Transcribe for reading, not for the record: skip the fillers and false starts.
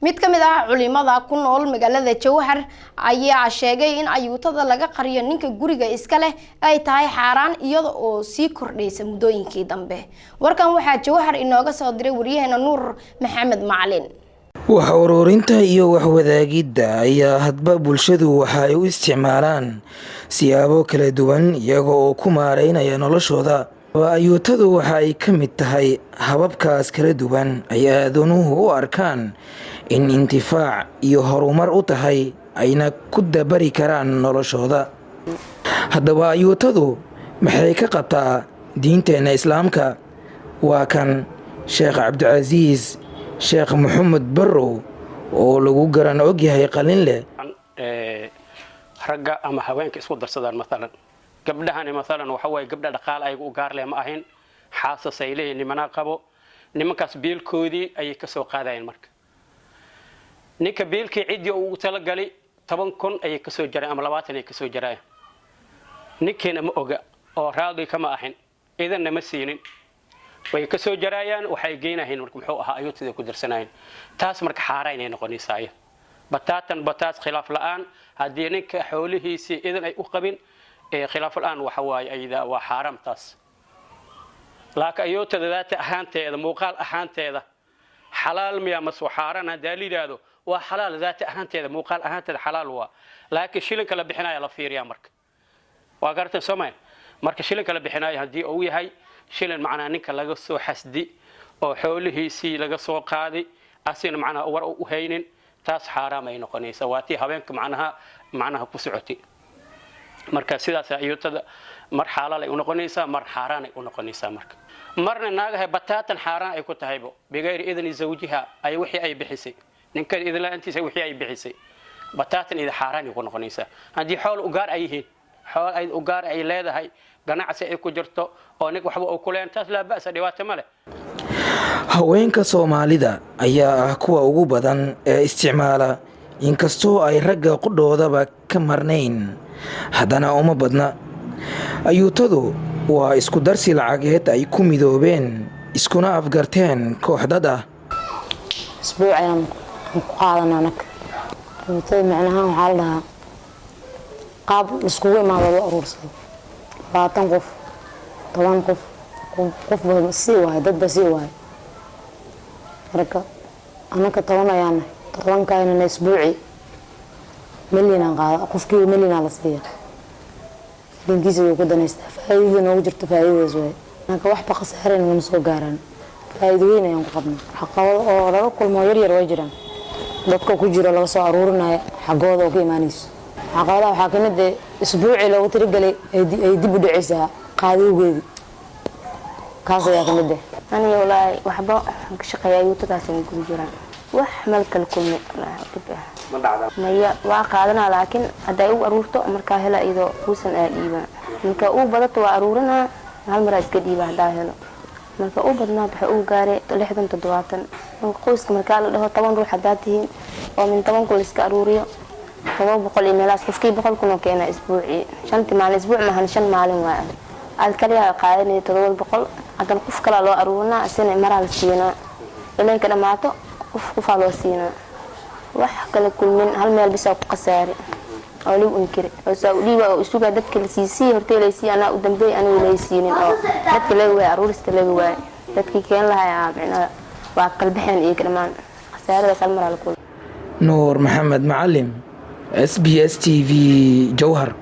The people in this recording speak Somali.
mid ka mid ah culimada ku nool magaalada Jowhar ayaa sheegay in ayuutada laga qariyo ninka guriga iska leh ay tahay xaraan iyada oo sii kordhaysa muddooyinkii dambe. Warkan waxaa Jowhar inooga soo diray wariyaheena Nuur Maxamed Macalin. wax ururinta iyo wax wadaagidda ayaa hadba bulshadu waxa ay u isticmaalaan siyaabo kala duwan iyaga oo ku maareynaya noloshooda. ayuutadu waxa ay ka mid tahay hababkaas kala duwan ay aadanuhu u arkaan in intifaac iyo horumar u tahay ayna ku dabari karaan noloshooda. haddaba ayuutadu maxay ka qabtaa diinteena islaamka? waa kan Sheekh Cabdicasiis Sheekh Maxamed Barrow oo lagu garan og yahay qalin leh ragga ama haweenka isku darsadaan maalan gabdhahan maalan waxa way gabdha dhaqaal ay u gaar leh ma ahayn xaasas ay leeyihiin nimana qabo nimankaas biilkoodii ay ka soo qaadayeen marka ninka biilkii cidii uu tala galay 10,000 ay ka soo jaray ama 20 ay ka soo jaray ninkeena ma oga oo raadi kama ahayn idan ma siinin way ka soo jarayaan waxay geenayeen marka muxuu ahaa ayuutada ku darsanayeen taas marka xaaraan ay noqonaysaa bataas khilaaf la'aan hadii ninka xoolihiisi idan ay u qabin khilaaf la'aan waxa waay ayda waa xaraam taas laakiin ayuutada daata ahaanteeda muuqaal ahaanteeda xalaal miya mas xaaraan daliilado waa xalaal daata ahaanteeda muuqaal ahaanteeda xalaal waa laakiin shilinka la bixinayo la fiiriyaa marka waa gartan Soomaali marka shilinka la bixinayo hadii uu yahay shilin macnaa ninka laga soo xasdi oo xoolihiisi laga soo qaaday asina macnaa war u haynin taas xaraam ay noqonaysaa waati haweenka macnaha ku socotay marka sidaas ayuutada mar xalaal ay u noqonaysaa mar xaraan ay u noqonaysaa marka marna naagaha bataatan xaraan ay ku tahaybo bigayr idin zawjiha ay wixii ay bixisay ninka idin la antiisa wixii ay bixisay bataatan ida xaraan ay ku noqonaysaa hadii xool u gaar ay yihiin xool ay u gaar ay leedahay ganacsi ay ku jirto oo nig waxba uu ku leen taas la baas dhibaato ma leh. haweenka Soomaalida ayaa ah kuwa ugu badan ee isticmaala inkastoo ay ragga qudhoodaba ka marnayn haddana uma badna. ayuutadu waa isku darsi lacageed ay ku midoobeen iskuna afgarteen kooxdad ah. isbuucayaan ku qaadanaa ayuutada macnaha waxa la dhahaa qaab isku imaado loo aruursado 20 qof 10 qof ba si waay dad ba si waay marka anaka 10 ayaan 10 kaayna isbuuci milyan qaada qofkii milyan la siiyo dinkiisa uu ku danaystaa faa'iido noogu jirto faa'iidaas way anaka wax ba khasaareen ma soo gaaraan faa'iido weyn ayaan ku qabnaa xaqooda oo laga kulmo yar way jiraan dadka ku jira laga soo aruurinayo xaqooda oo ka imaanayso xaqooda waxa ka mid ah isbuuci loogu tirigalay ay dib u dhacaysaa qaadowgeedii kaas ayaa ka mid ah أنا والله وحبا شقيا يوتدا سن كوجران wax meel kale kulmi ma dhacda maya waa qaadana laakiin haday uu aruurto marka hela ido uusan aadiiba marka uu badato waa aruurina hal mar iska dhiiba hadaa helo marka uu badnaa waxa uu gaaray 60 70 marka qoyska marka la dhaho 10 ruux hadaa tihiin oo min 10 kul iska aruuriyo 700 meelaas qofkii 100 kun keena isbuuci shanti maalin isbuuc ma han shan maalin waa alkaliya qaadanay 700 adan qof kala loo aruurina asina maral siina ileen ka dhamaato qof loo siina wax kala kulmin hal meel bis ku qasaari oo loo inkiri oo saaudiga oo isuga dadka la siisay horteelaysi ana u dambeey aan leeysiinin oo dadka la way aruurista la way dadkii keen lahaa macna waa qalbixin iyo dhamaan qasaarada salmar al kul Nuur Maxamed Macalin SBS TV Jowhar.